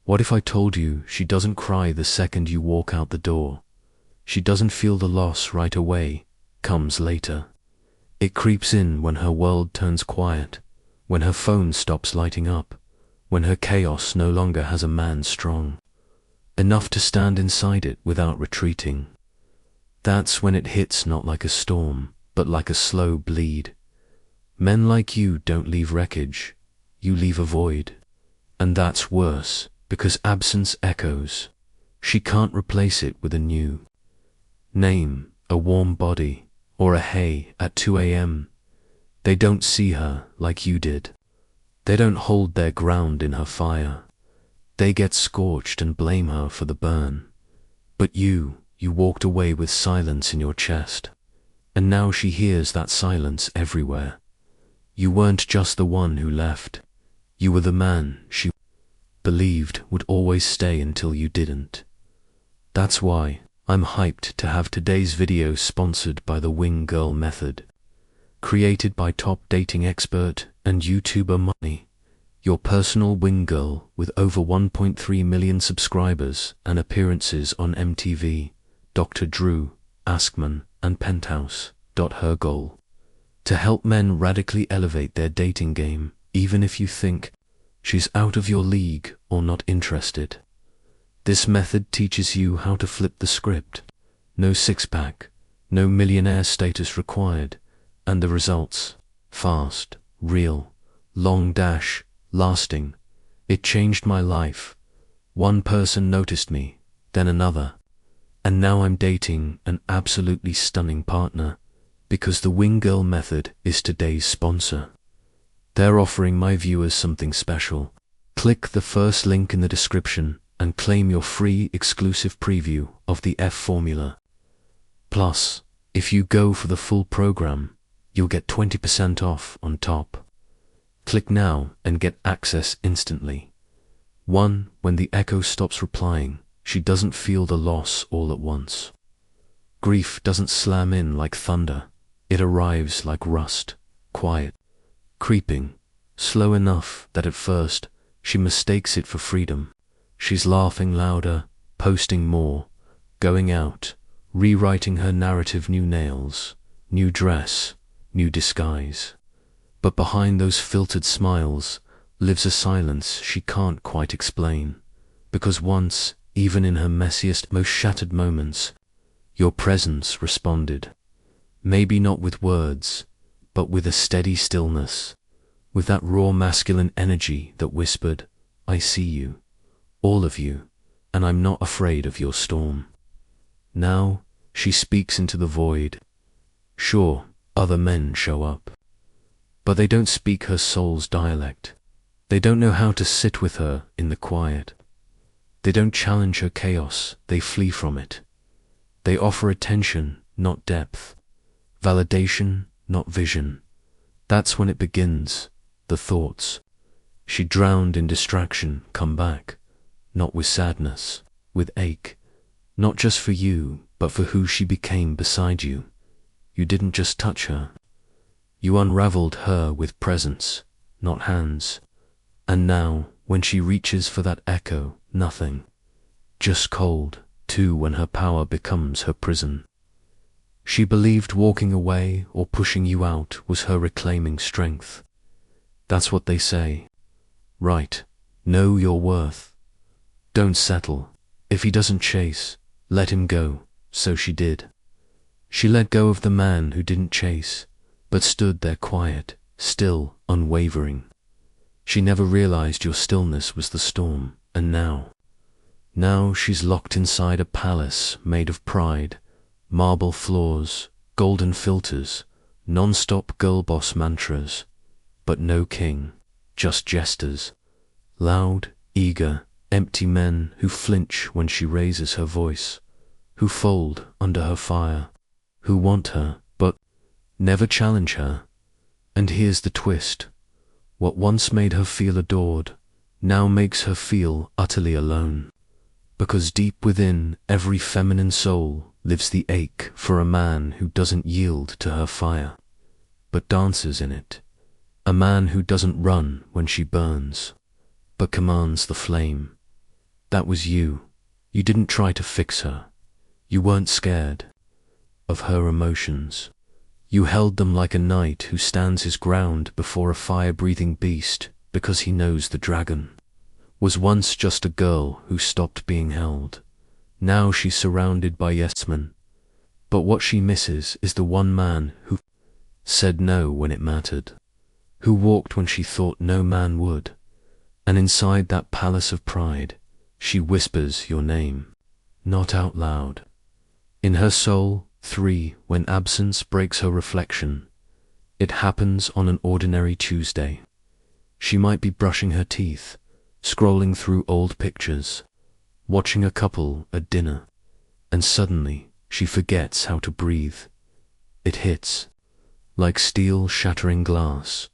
What if I told you she doesn't cry the second you walk out the door? She doesn't feel the loss right away, comes later. It creeps in when her world turns quiet, when her phone stops lighting up, when her chaos no longer has a man strong enough to stand inside it without retreating. That's when it hits, not like a storm, but like a slow bleed. Men like you don't leave wreckage, you leave a void. And that's worse, because absence echoes. She can't replace it with a new name, a warm body, or a hey at 2 a.m. They don't see her like you did. They don't hold their ground in her fire. They get scorched and blame her for the burn. But you walked away with silence in your chest. And now she hears that silence everywhere. You weren't just the one who left. You were the man she believed would always stay until you didn't. That's why I'm hyped to have today's video sponsored by the Wing Girl Method. Created by top dating expert and YouTuber Money, your personal wing girl with over 1.3 million subscribers and appearances on MTV, Dr. Drew, Askman, and Penthouse. Her goal: to help men radically elevate their dating game, even if you think she's out of your league or not interested. This method teaches you how to flip the script. No six-pack, no millionaire status required, and the results: fast, real, long dash, lasting. It changed my life. One person noticed me, then another, and now I'm dating an absolutely stunning partner, because the Wing Girl Method is today's sponsor. They're offering my viewers something special. Click the first link in the description and claim your free exclusive preview of the F formula. Plus, if you go for the full program, you'll get 20% off on top. Click now and get access instantly. 1. When the echo stops replying, she doesn't feel the loss all at once. Grief doesn't slam in like thunder. It arrives like rust, quiet, creeping, slow enough that at first she mistakes it for freedom. She's laughing louder, posting more, going out, rewriting her narrative, new nails, new dress, new disguise. But behind those filtered smiles lives a silence she can't quite explain, because once, even in her messiest, most shattered moments, your presence responded. Maybe not with words, but with a steady stillness, with that raw masculine energy that whispered, "I see you, all of you, and I'm not afraid of your storm." Now she speaks into the void. Sure, other men show up, but they don't speak her soul's dialect. They don't know how to sit with her in the quiet. They don't challenge her chaos, they flee from it. They offer attention, not depth. Validation, not vision. That's when it begins. The thoughts she drowned in distraction come back, not with sadness, with ache, not just for you, but for who she became beside you. You didn't just touch her. You unraveled her with presence, not hands. And now, when she reaches for that echo, nothing. Just cold, too, when her power becomes her prison. She believed walking away or pushing you out was her reclaiming strength. That's what they say. Right, know your worth. Don't settle. If he doesn't chase, let him go. So she did. She let go of the man who didn't chase, but stood there quiet, still, unwavering. She never realized your stillness was the storm, and now she's locked inside a palace made of pride, marble floors, golden filters, non-stop girl boss mantras, but no king, just jesters, loud, eager, empty men who flinch when she raises her voice, who fold under her fire, who want her, but never challenge her. And here's the twist. What once made her feel adored, now makes her feel utterly alone. Because deep within every feminine soul lives the ache for a man who doesn't yield to her fire, but dances in it. A man who doesn't run when she burns, but commands the flame. That was you. You didn't try to fix her. You weren't scared of her emotions. You held them like a knight who stands his ground before a fire-breathing beast because he knows the dragon was once just a girl who stopped being held. Now she's surrounded by yes-men. But what she misses is the one man who said no when it mattered, who walked when she thought no man would. And inside that palace of pride, she whispers your name, not out loud. In her soul, when absence breaks her reflection, it happens on an ordinary Tuesday. She might be brushing her teeth, scrolling through old pictures, watching a couple at dinner, and suddenly she forgets how to breathe. It hits, like steel shattering glass.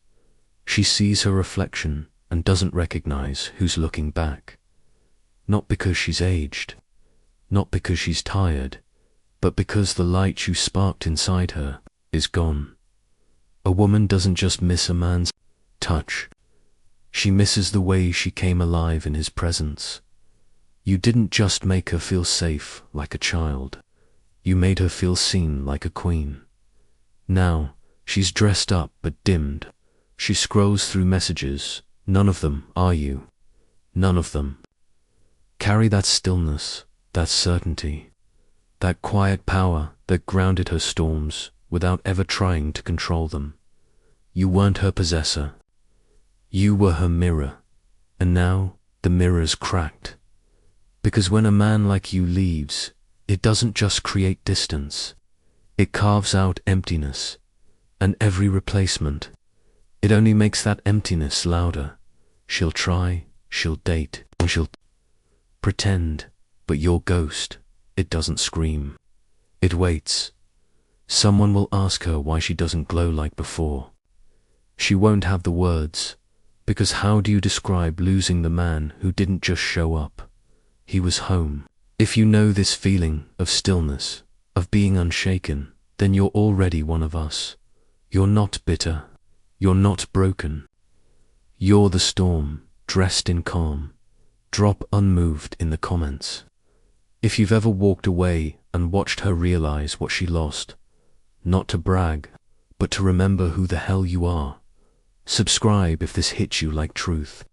She sees her reflection and doesn't recognize who's looking back. Not because she's aged, not because she's tired, but because the light you sparked inside her is gone. A woman doesn't just miss a man's touch. She misses the way she came alive in his presence. You didn't just make her feel safe like a child. You made her feel seen like a queen. Now, she's dressed up but dimmed. She scrolls through messages. None of them are you. None of them carry that stillness, that certainty, that quiet power that grounded her storms without ever trying to control them. You weren't her possessor. You were her mirror, and now the mirror's cracked. Because when a man like you leaves, it doesn't just create distance. It carves out emptiness, and every replacement, it only makes that emptiness louder. She'll try, she'll date, and she'll pretend, but your ghost, it doesn't scream. It waits. Someone will ask her why she doesn't glow like before. She won't have the words, because how do you describe losing the man who didn't just show up? He was home. If you know this feeling of stillness, of being unshaken, then you're already one of us. You're not bitter. You're not broken. You're the storm, dressed in calm. Drop unmoved in the comments. If you've ever walked away and watched her realize what she lost, not to brag, but to remember who the hell you are. Subscribe if this hits you like truth.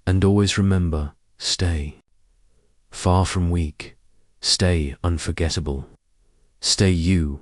And always remember, stay far from weak. Stay unforgettable. Stay you.